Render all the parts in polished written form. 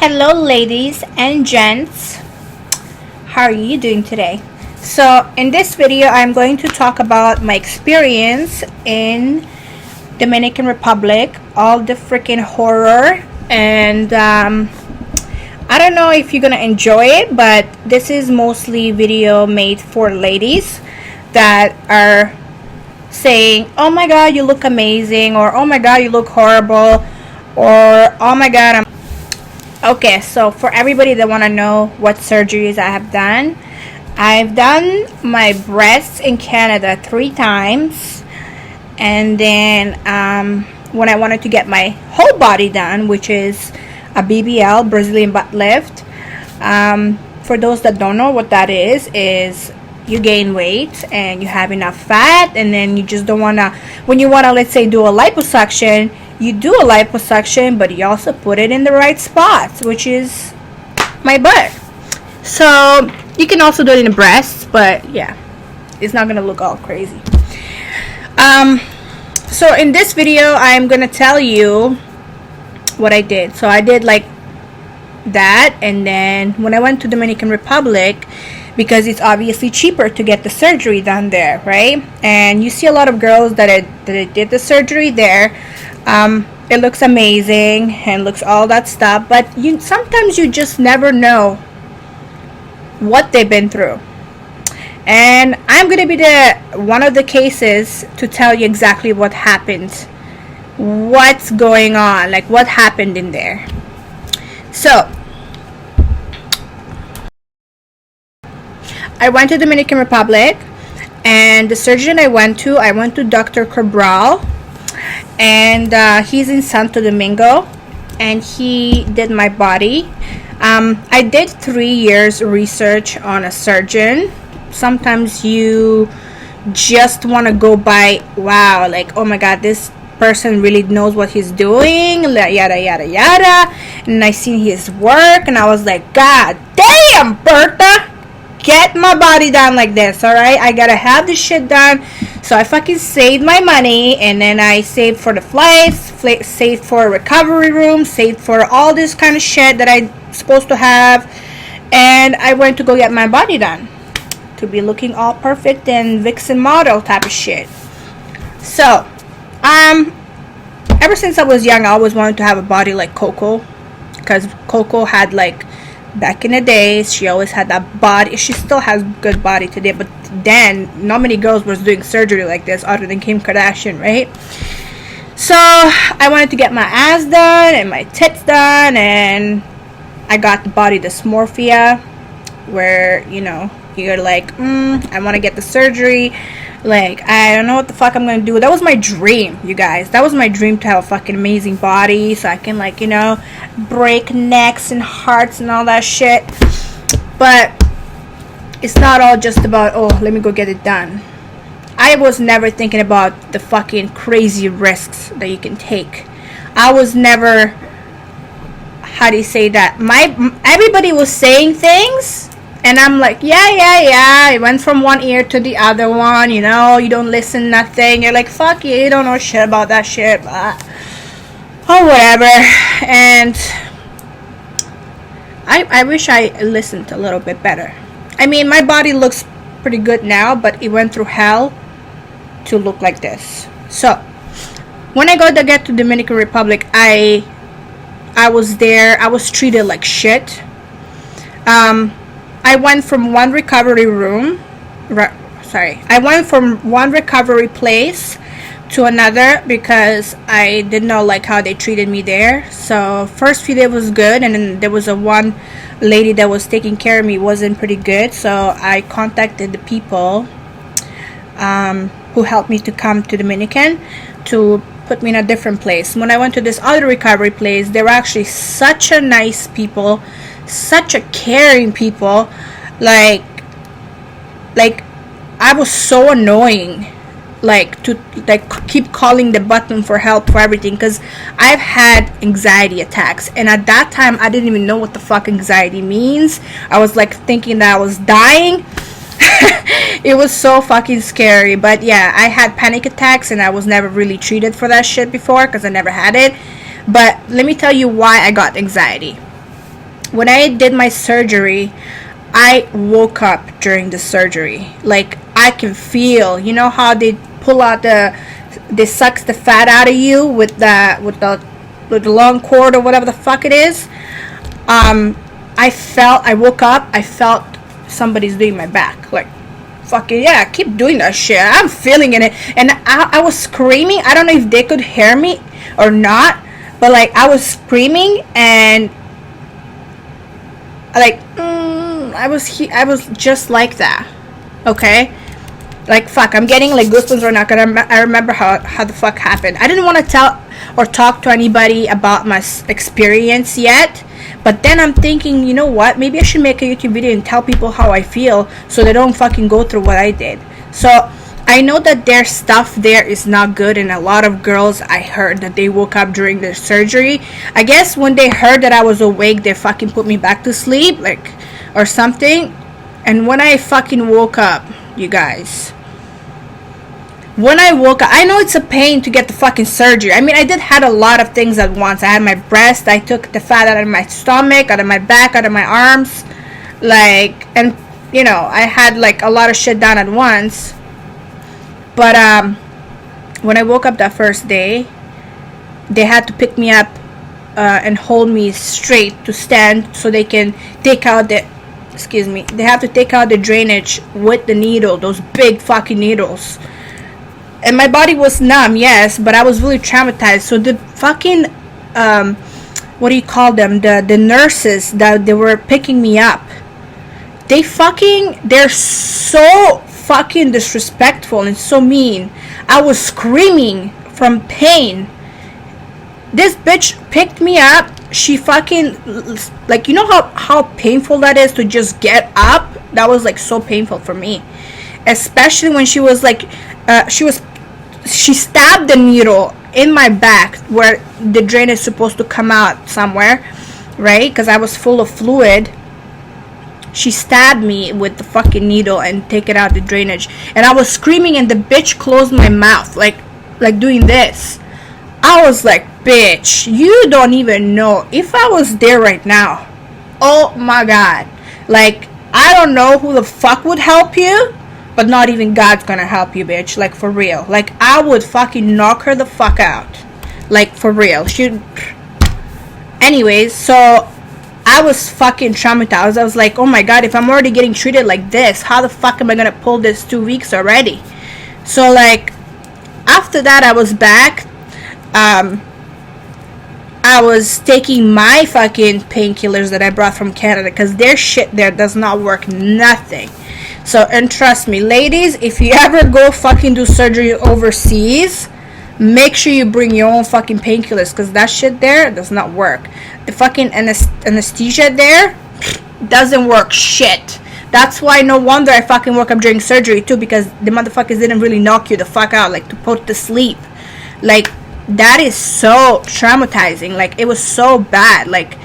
Hello ladies and gents, how are you doing today? So in this video I'm going to talk about my experience in Dominican Republic, all the freaking horror, and I don't know if you're gonna enjoy it, but this is mostly video made for ladies that are saying, oh my god you look amazing, or oh my god you look horrible, or oh my god I'm okay. So for everybody that want to know what surgeries I have done, I've done my breasts in Canada 3 times, and then when I wanted to get my whole body done, which is a BBL, Brazilian butt lift, for those that don't know what that is you gain weight and you have enough fat, and then you just don't want to, when you want to, let's say, do a liposuction, you do a liposuction, but you also put it in the right spots, which is my butt. So you can also do it in the breasts, but yeah, it's not gonna look all crazy. So in this video I'm gonna tell you what I did. So I did like that, and then when I went to Dominican Republic, because it's obviously cheaper to get the surgery done there, right? And you see a lot of girls that did the surgery there. It looks amazing and looks all that stuff, but sometimes you just never know what they've been through. And I'm gonna be one of the cases to tell you exactly what happened, what's going on, like what happened in there. So I went to Dominican Republic, and the surgeon I went to Dr. Cabral, and he's in Santo Domingo, and he did my body. I did 3 years research on a surgeon. Sometimes you just want to go by, wow, like, oh my god, this person really knows what he's doing, yada yada yada. And I seen his work and I was like, god damn, Bertha, get my body done like this, alright? I gotta have this shit done. So I fucking saved my money, and then I saved for the flights, saved for a recovery room, saved for all this kind of shit that I'm supposed to have, and I went to go get my body done to be looking all perfect and vixen model type of shit. So ever since I was young, I always wanted to have a body like Coco, because Coco had, like, back in the days, she always had that body. She still has good body today, but then not many girls was doing surgery like this other than Kim Kardashian, right? So I wanted to get my ass done and my tits done, and I got the body dysmorphia, where, you know, you're like, I want to get the surgery, like, I don't know what the fuck I'm gonna do. That was my dream, you guys. That was my dream, to have a fucking amazing body so I can, like, you know, break necks and hearts and all that shit. But it's not all just about, oh, let me go get it done. I was never thinking about the fucking crazy risks that you can take. I was never, how do you say that, everybody was saying things, and I'm like, yeah, it went from one ear to the other one, you know, you don't listen, nothing. You're like, fuck you, you don't know shit about that shit, but oh, whatever. And I wish I listened a little bit better. I mean, my body looks pretty good now, but it went through hell to look like this. So when I got to get to Dominican Republic, I was there, I was treated like shit. I went from one recovery room, I went from one recovery place to another because I did not like how they treated me there. So first few days was good, and then there was one lady that was taking care of me wasn't pretty good. So I contacted the people who helped me to come to Dominican to put me in a different place. When I went to this other recovery place, they were actually such a nice people, such a caring people. Like I was so annoying, like, to keep calling the button for help for everything, because I've had anxiety attacks, and at that time I didn't even know what the fuck anxiety means. I was like thinking that I was dying. It was so fucking scary. But yeah, I had panic attacks, and I was never really treated for that shit before because I never had it. But let me tell you why I got anxiety. when I did my surgery, I woke up during the surgery. Like, I can feel, you know how they pull out they sucks the fat out of you with the long cord or whatever the fuck it is. I woke up, I felt somebody's doing my back. Like, fucking yeah, keep doing that shit. I'm feeling it. And I was screaming. I don't know if they could hear me or not, but like, I was screaming, and like, I was just like that. Okay, like, fuck, I'm getting like goosebumps right now because I remember how the fuck happened. I didn't want to tell or talk to anybody about my experience yet, but then I'm thinking, you know what, maybe I should make a YouTube video and tell people how I feel so they don't fucking go through what I did. So I know that their stuff there is not good, and a lot of girls, I heard that they woke up during their surgery. I guess when they heard that I was awake, they fucking put me back to sleep, like, or something. And when I fucking woke up, you guys, when I woke up, I know it's a pain to get the fucking surgery. I mean, I did had a lot of things at once. I had my breast, I took the fat out of my stomach, out of my back, out of my arms, like, and you know, I had like a lot of shit done at once. But when I woke up that first day, they had to pick me up and hold me straight to stand so they can take out the, they have to take out the drainage with the needle, those big fucking needles. And my body was numb, yes, but I was really traumatized. So the fucking, what do you call them? The nurses that they were picking me up, they're so fucking disrespectful and so mean. I was screaming from pain. This bitch picked me up. She fucking, like, you know how painful that is to just get up? That was like so painful for me. Especially when she was like, she stabbed the needle in my back where the drain is supposed to come out somewhere, right? Because I was full of fluid. She stabbed me with the fucking needle and take it out the drainage. And I was screaming, and the bitch closed my mouth, like doing this. I was like, bitch, you don't even know. If I was there right now, oh my god. Like, I don't know who the fuck would help you, but not even God's gonna help you, bitch. Like, for real. Like, I would fucking knock her the fuck out. Like, for real. Anyways, so I was fucking traumatized. I was like, oh my god, if I'm already getting treated like this, how the fuck am I gonna pull this 2 weeks already? So, like, after that, I was back. I was taking my fucking painkillers that I brought from Canada, because their shit there does not work nothing. So, and trust me, ladies, if you ever go fucking do surgery overseas, make sure you bring your own fucking painkillers, because that shit there does not work. The fucking anesthesia there doesn't work shit. That's why no wonder I fucking woke up during surgery too, because the motherfuckers didn't really knock you the fuck out, like, to put to sleep. Like, that is so traumatizing. Like, it was so bad. Like,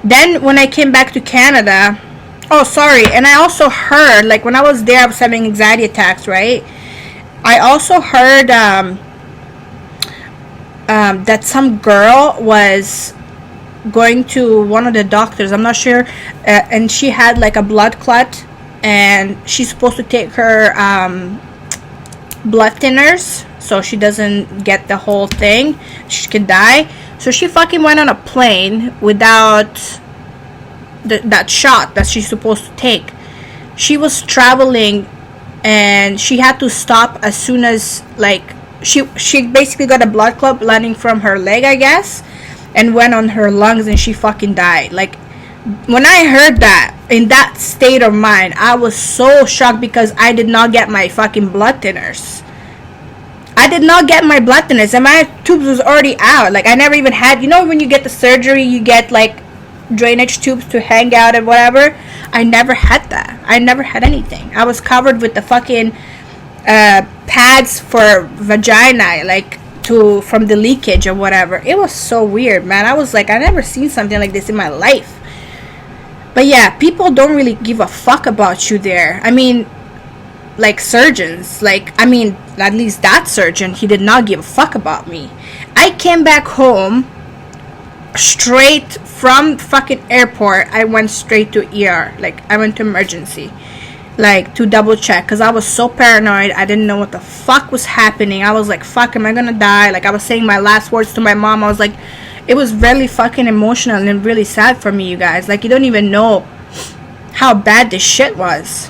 then when I came back to Canada, oh, sorry, and I also heard, like, when I was there, I was having anxiety attacks, right? I also heard that some girl was going to one of the doctors, I'm not sure, and she had like a blood clot, and she's supposed to take her blood thinners so she doesn't get the whole thing, she could die. So she fucking went on a plane without that shot that she's supposed to take. She was traveling, and she had to stop as soon as, like, she basically got a blood clot landing from her leg, I guess, and went on her lungs, and she fucking died. Like, when I heard that, in that state of mind, I was so shocked, because I did not get my fucking blood thinners. I did not get my blood thinners, and my tubes was already out. Like, I never even had, you know, when you get the surgery, you get like drainage tubes to hang out and whatever. I never had that. I never had anything. I was covered with the fucking pads for vagina, like, from the leakage or whatever. It was so weird, man. I was like, I never seen something like this in my life. But yeah, people don't really give a fuck about you there. I mean, like, surgeons, like, I mean, at least that surgeon, he did not give a fuck about me. I came back home, straight from fucking airport, I went straight to ER. Like, I went to emergency, like, to double check, because I was so paranoid. I didn't know what the fuck was happening. I was like, fuck, am I gonna die? Like, I was saying my last words to my mom. I was like, it was really fucking emotional and really sad for me, you guys. Like, you don't even know how bad this shit was.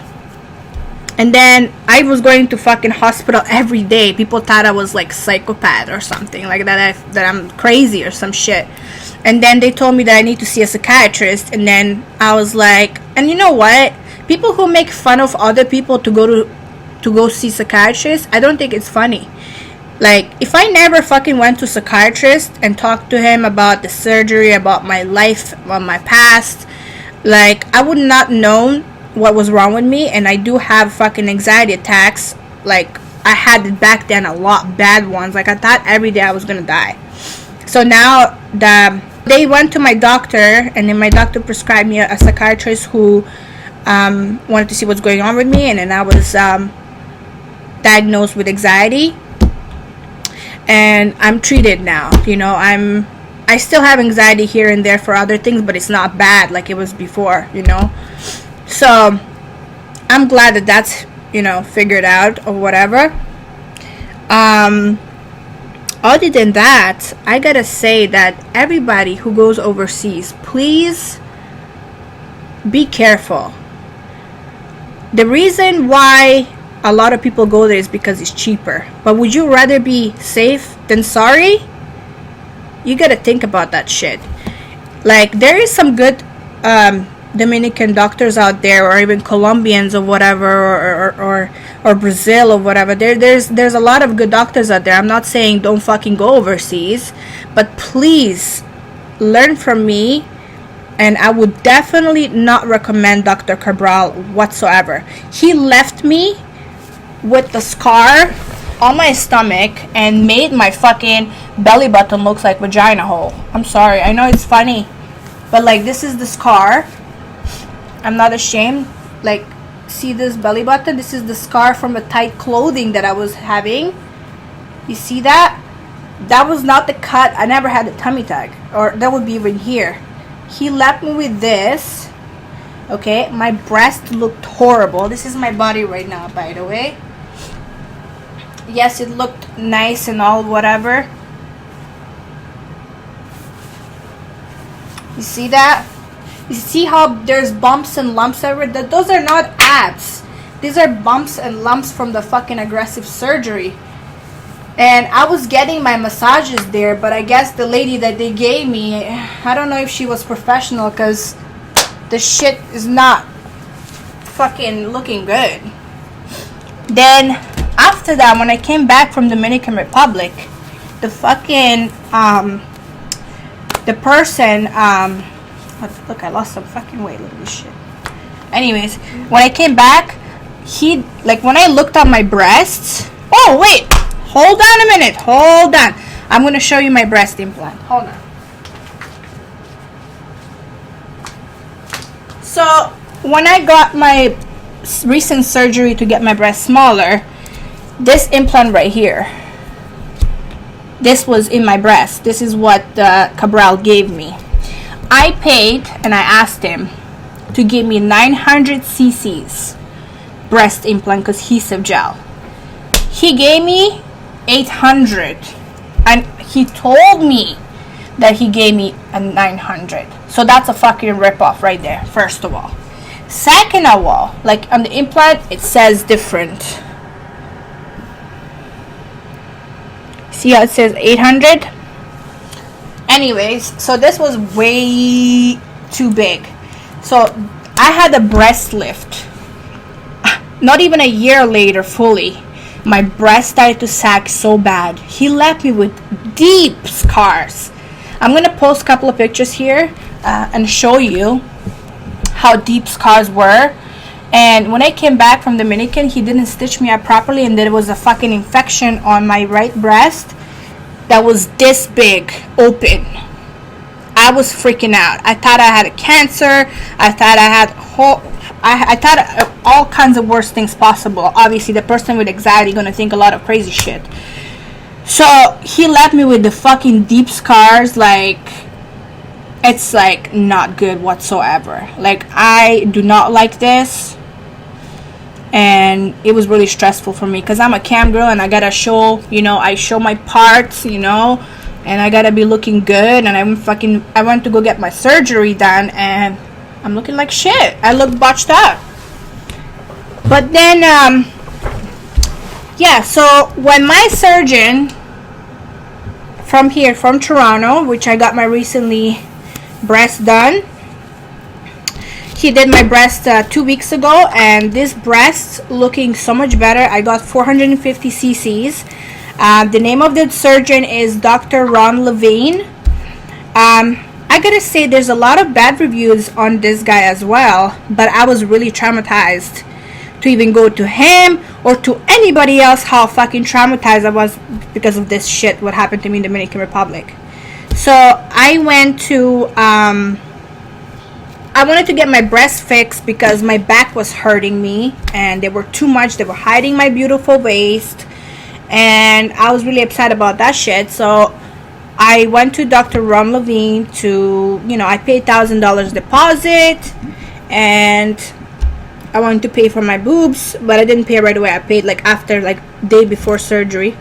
And then I was going to fucking hospital every day. People thought I was like psychopath or something, like that I'm crazy or some shit. And then they told me that I need to see a psychiatrist. And then I was like, and you know what? People who make fun of other people to go see psychiatrists, I don't think it's funny. Like, if I never fucking went to psychiatrist and talked to him about the surgery, about my life, about my past, like, I would not know what was wrong with me. And I do have fucking anxiety attacks. Like, I had it back then, a lot bad ones. Like, I thought every day I was gonna die. So now they went to my doctor, and then my doctor prescribed me a psychiatrist who wanted to see what's going on with me. And then I was diagnosed with anxiety, and I'm treated now. You know, I still have anxiety here and there for other things, but it's not bad like it was before, you know. So I'm glad that that's, you know, figured out or whatever. Other than that, I gotta say that everybody who goes overseas, please be careful. The reason why a lot of people go there is because it's cheaper. But would you rather be safe than sorry? You gotta think about that shit. Like, there is some good Dominican doctors out there, or even Colombians or whatever, or Brazil or whatever. There's a lot of good doctors out there. I'm not saying don't fucking go overseas, but please learn from me. And I would definitely not recommend Dr. Cabral whatsoever. He left me with the scar on my stomach and made my fucking belly button look like vagina hole. I'm sorry, I know it's funny, but like, this is the scar. I'm not ashamed. Like, see this belly button? This is the scar from the tight clothing that I was having. You see that? That was not the cut. I never had a tummy tuck, or that would be even here. He left me with this. Okay, my breast looked horrible. This is my body right now, by the way. Yes, it looked nice and all, whatever. You see that? You see how there's bumps and lumps everywhere? Those are not abs. These are bumps and lumps from the fucking aggressive surgery. And I was getting my massages there, but I guess the lady that they gave me, I don't know if she was professional, because the shit is not fucking looking good. Then after that, when I came back from Dominican Republic, the fucking the person look, I lost some fucking weight. Look at this shit. Anyways, when I came back, he, like, when I looked at my breasts, oh wait, hold on a minute, hold on, I'm gonna show you my breast implant. Hold on. So when I got my recent surgery to get my breast smaller, this implant right here, this was in my breast. This is what Cabral gave me. I paid, and I asked him to give me 900 cc's breast implant cohesive gel. He gave me 800, and he told me that he gave me a 900. So that's a fucking ripoff right there, first of all. Second of all, like, on the implant, it says different. See how it says 800? Anyways, so this was way too big. So I had a breast lift. Not even a year later, fully, my breast started to sag so bad. He left me with deep scars. I'm gonna post a couple of pictures here and show you how deep scars were. And when I came back from Dominican, he didn't stitch me up properly, and there was a fucking infection on my right breast that was this big, open. I was freaking out. I thought I had a cancer. I thought I had I thought all kinds of worse things possible. Obviously, the person with anxiety gonna think a lot of crazy shit. So he left me with the fucking deep scars. Like, it's like not good whatsoever. Like, I do not like this, and it was really stressful for me because I'm a cam girl and I gotta show, I show my parts, and I gotta be looking good. And I went to go get my surgery done, and I'm looking like shit. I look botched up. But then yeah, so when my surgeon from Toronto, which I got my recently breast done, he did my breast 2 weeks ago, and this breast looking so much better. I got 450 cc's. The name of the surgeon is Dr. Ron Levine. I gotta say, there's a lot of bad reviews on this guy as well, but I was really traumatized to even go to him or to anybody else. How fucking traumatized I was because of this shit, what happened to me in Dominican Republic. So I went to I wanted to get my breasts fixed because my back was hurting me and they were too much. They were hiding my beautiful waist, and I was really upset about that shit. So I went to Dr. Ron Levine to, I paid $1,000 deposit, and I wanted to pay for my boobs, but I didn't pay right away. I paid after day before surgery.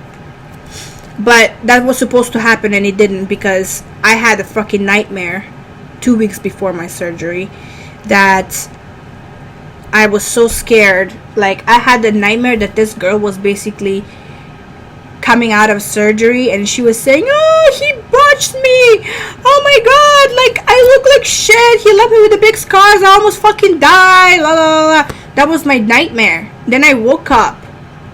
But that was supposed to happen, and it didn't, because I had a fucking nightmare 2 weeks before my surgery that I was so scared. I had a nightmare that this girl was basically coming out of surgery, and she was saying, "Oh, he botched me. Oh my god, I look like shit. He left me with the big scars. I almost fucking died. La la la." That was my nightmare. Then I woke up.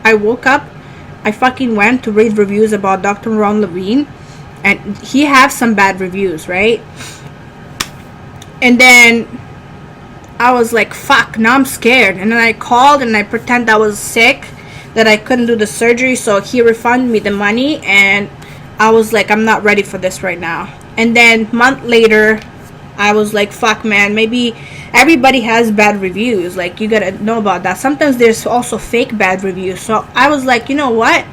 I fucking went to read reviews about Dr. Ron Levine, and he has some bad reviews, right? And then I was like, fuck, now I'm scared. And then I called and I pretend I was sick, that I couldn't do the surgery, so he refunded me the money, and I was like, I'm not ready for this right now. And then month later, I was like, fuck, man, maybe everybody has bad reviews. You gotta know about that. Sometimes there's also fake bad reviews. So I was like, you know what?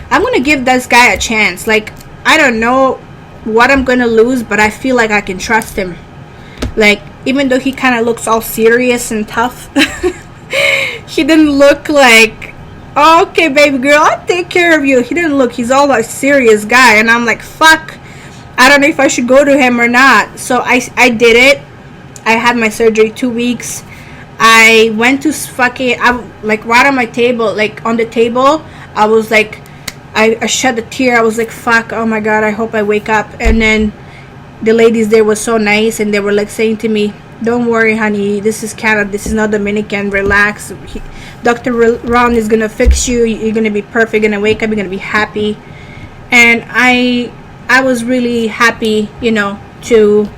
I'm gonna give this guy a chance. I don't know what I'm gonna lose, but I feel like I can trust him. Even though he kind of looks all serious and tough, he didn't look like, oh, okay, baby girl, I'll take care of you. He didn't look, he's all a serious guy. And I'm like, fuck, I don't know if I should go to him or not. So I did it. I had my surgery 2 weeks. I went to fucking, right on my table, on the table, I was like, I shed a tear. I was like, fuck, oh my god, I hope I wake up. And then the ladies there were so nice, and they were saying to me, don't worry, honey, this is Canada, this is not Dominican, relax. Dr. Ron is gonna fix you. You're gonna be perfect. You're gonna wake up, you're gonna be happy. And I was really happy, to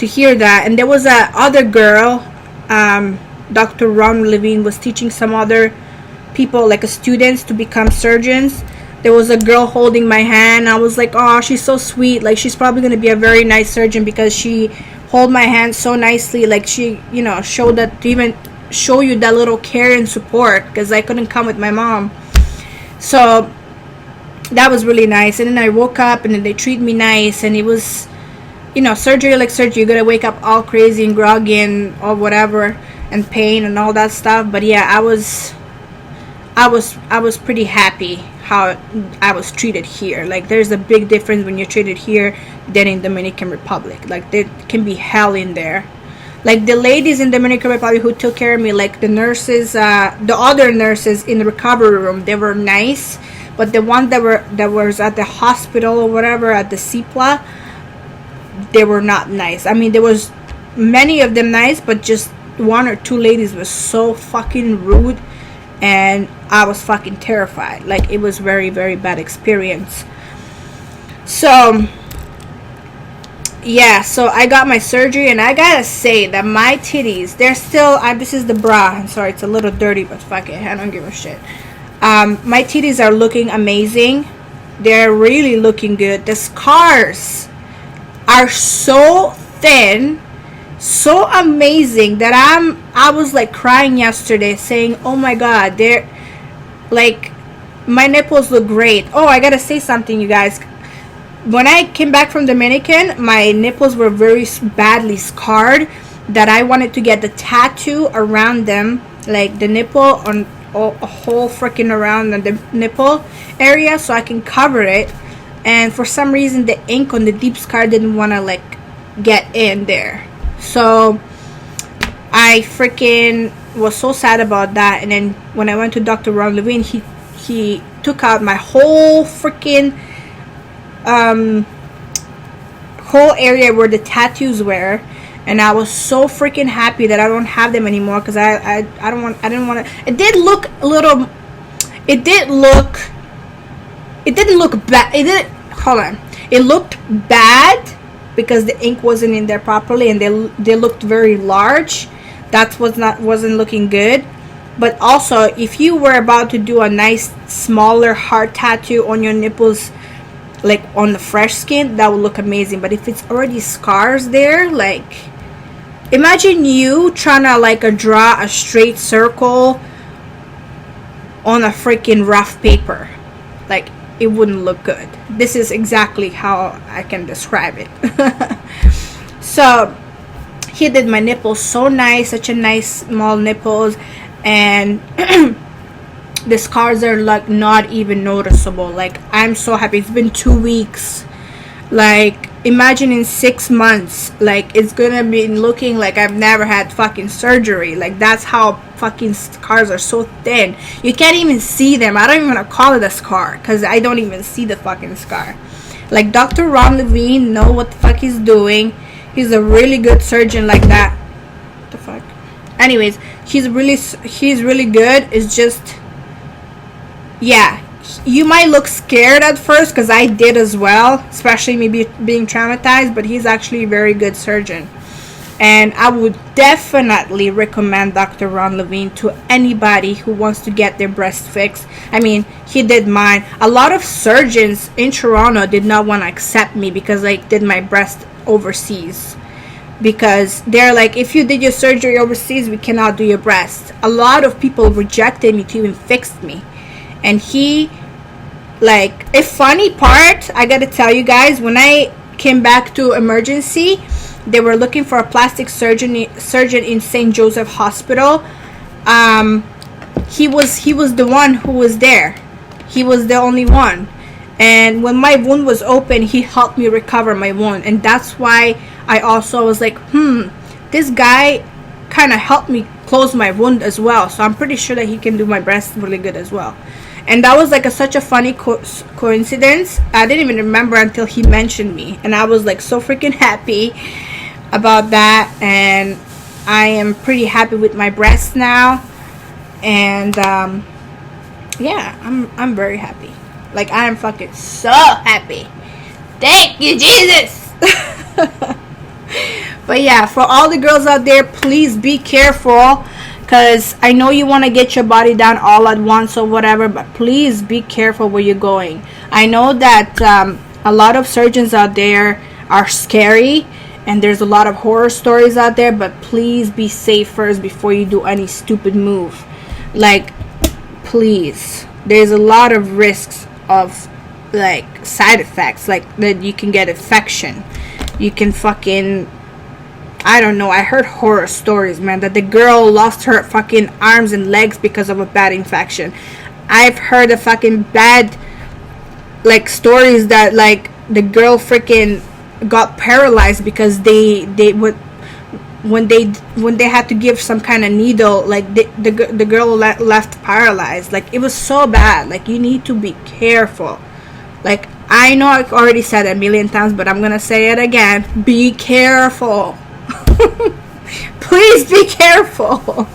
hear that. And there was a other girl, Dr. Ron Levine was teaching some other people, students, to become surgeons. There was a girl holding my hand. I was like, oh, she's so sweet. She's probably going to be a very nice surgeon, because she hold my hand so nicely. She, showed that, to even show you that little care and support, because I couldn't come with my mom. So that was really nice. And then I woke up, and then they treated me nice, and it was, surgery like surgery. You got to wake up all crazy and groggy and or whatever, and pain and all that stuff. But yeah, I was pretty happy how I was treated here. There's a big difference when you're treated here than in Dominican Republic. There can be hell in there. The ladies in Dominican Republic who took care of me, the nurses, the other nurses in the recovery room, they were nice. But the ones that was at the hospital or whatever, at the CIPLA, they were not nice. I mean, there was many of them nice, but just one or two ladies were so fucking rude, and I was fucking terrified. It was very, very bad experience. So yeah, so I got my surgery, and I gotta say that my titties, they're still, this is the bra, I'm sorry, it's a little dirty, but fuck it, I don't give a shit. My titties are looking amazing. They're really looking good. The scars are so thin, so amazing, that I was crying yesterday, saying, oh my god, they're my nipples look great. Oh, I gotta say something, you guys. when I came back from Dominican, my nipples were very badly scarred, that I wanted to get the tattoo around them, like the nipple on a whole freaking around the nipple area, so I can cover it. And for some reason the ink on the deep scar didn't want to like get in there, so I freaking was so sad about that. And then when I went to Dr. Ron Levine, he took out my whole freaking whole area where the tattoos were, and I was so freaking happy that I don't have them anymore, because I didn't want to. It did look a little, it didn't look bad. It looked bad because the ink wasn't in there properly, and they looked very large. That wasn't looking good. But also, if you were about to do a nice smaller heart tattoo on your nipples, like on the fresh skin, that would look amazing. But if it's already scars there, like, imagine you trying to like draw a straight circle on a freaking rough paper. Like, it wouldn't look good. This is exactly how I can describe it. So he did my nipples so nice, such a nice small nipples, and the scars are like not even noticeable. Like, I'm so happy. It's been 2 weeks. Like, imagine in 6 months, like, it's gonna be looking like I've never had fucking surgery. Like, that's how fucking scars are so thin. You can't even see them. I don't even want to call it a scar, because I don't even see the fucking scar. Like, Dr. Ron Levine know what the fuck he's doing. He's a really good surgeon like that. What the fuck? Anyways, he's really good. It's just, yeah, you might look scared at first, because I did as well, especially me being traumatized, but he's actually a very good surgeon. And I would definitely recommend Dr. Ron Levine to anybody who wants to get their breast fixed. I mean, he did mine. A lot of surgeons in Toronto did not want to accept me because I did my breast overseas, because they're like, if you did your surgery overseas, we cannot do your breast. A lot of people rejected me to even fix me. And he, like, a funny part, I gotta tell you guys, when I came back to emergency, they were looking for a plastic surgeon in St. Joseph Hospital. He was the one who was there. He was the only one. And when my wound was open, he helped me recover my wound. And that's why I also was like, this guy kind of helped me close my wound as well. So I'm pretty sure that he can do my breast really good as well. And that was like such a funny coincidence. I didn't even remember until he mentioned me. And I was like so freaking happy about that. And I am pretty happy with my breasts now. And yeah, I'm very happy. Like, I am fucking so happy. Thank you, Jesus. But yeah, for all the girls out there, please be careful, because I know you want to get your body done all at once or whatever, but please be careful where you're going. I know that a lot of surgeons out there are scary, and there's a lot of horror stories out there, but please be safe first before you do any stupid move. Like, please, there's a lot of risks of like side effects, like that you can get infection, you can fucking, I don't know, I heard horror stories, man, that the girl lost her fucking arms and legs because of a bad infection. I've heard of fucking bad like stories that like the girl freaking got paralyzed because they would, when they had to give some kind of needle, like the girl left paralyzed. Like, it was so bad. Like, you need to be careful. Like, I know I've already said it a million times, but I'm gonna say it again. Be careful. Please be careful.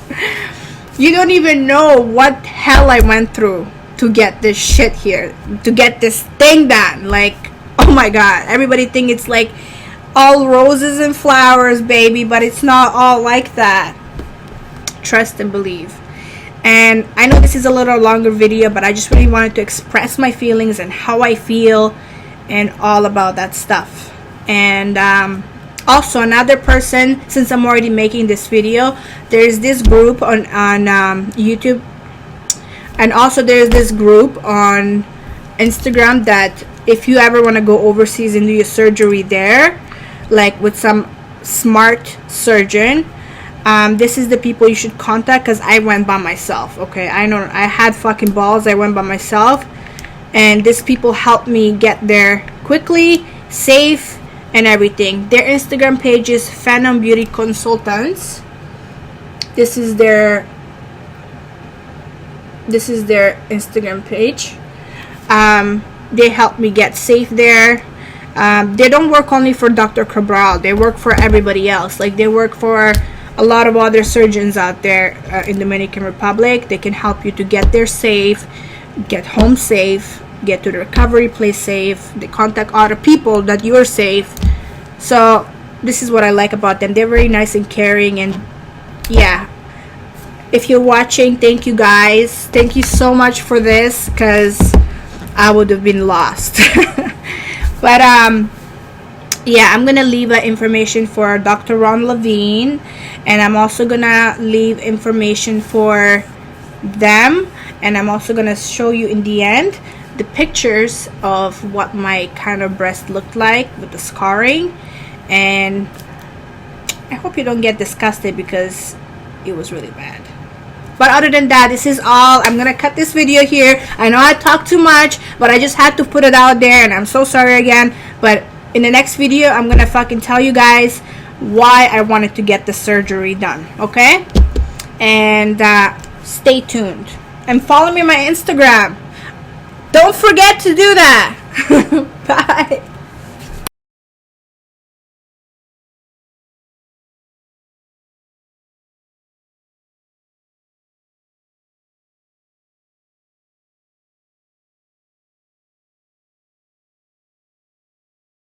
You don't even know what hell I went through to get this shit here, to get this thing done. Like, oh my god, everybody think it's like all roses and flowers, baby, but it's not all like that. Trust and believe. And I know this is a little longer video, but I just really wanted to express my feelings and how I feel and all about that stuff. And also, another person, since I'm already making this video, there's this group on YouTube, and also there's this group on Instagram that if you ever want to go overseas and do your surgery there, like with some smart surgeon, this is the people you should contact, because I went by myself. Okay, I know I had fucking balls. I went by myself, and these people helped me get there quickly, safe, and everything. Their Instagram page is Phantom Beauty Consultants. This is their Instagram page. They helped me get safe there. They don't work only for Dr. Cabral. They work for everybody else. Like, they work for a lot of other surgeons out there in Dominican Republic. They can help you to get there safe, get home safe, get to the recovery place safe. They contact other people that you are safe. So this is what I like about them. They're very nice and caring. And yeah, if you're watching, thank you guys. Thank you so much for this, because I would have been lost. But yeah, I'm gonna leave information for Dr. Ron Levine, and I'm also gonna leave information for them, and I'm also gonna show you in the end the pictures of what my kind of breast looked like with the scarring. And I hope you don't get disgusted, because it was really bad. But other than that, this is all. I'm gonna cut this video here. I know I talk too much, but I just had to put it out there, and I'm so sorry again. But in the next video, I'm gonna fucking tell you guys why I wanted to get the surgery done. Okay? And stay tuned and follow me on my Instagram. Don't forget to do that. Bye.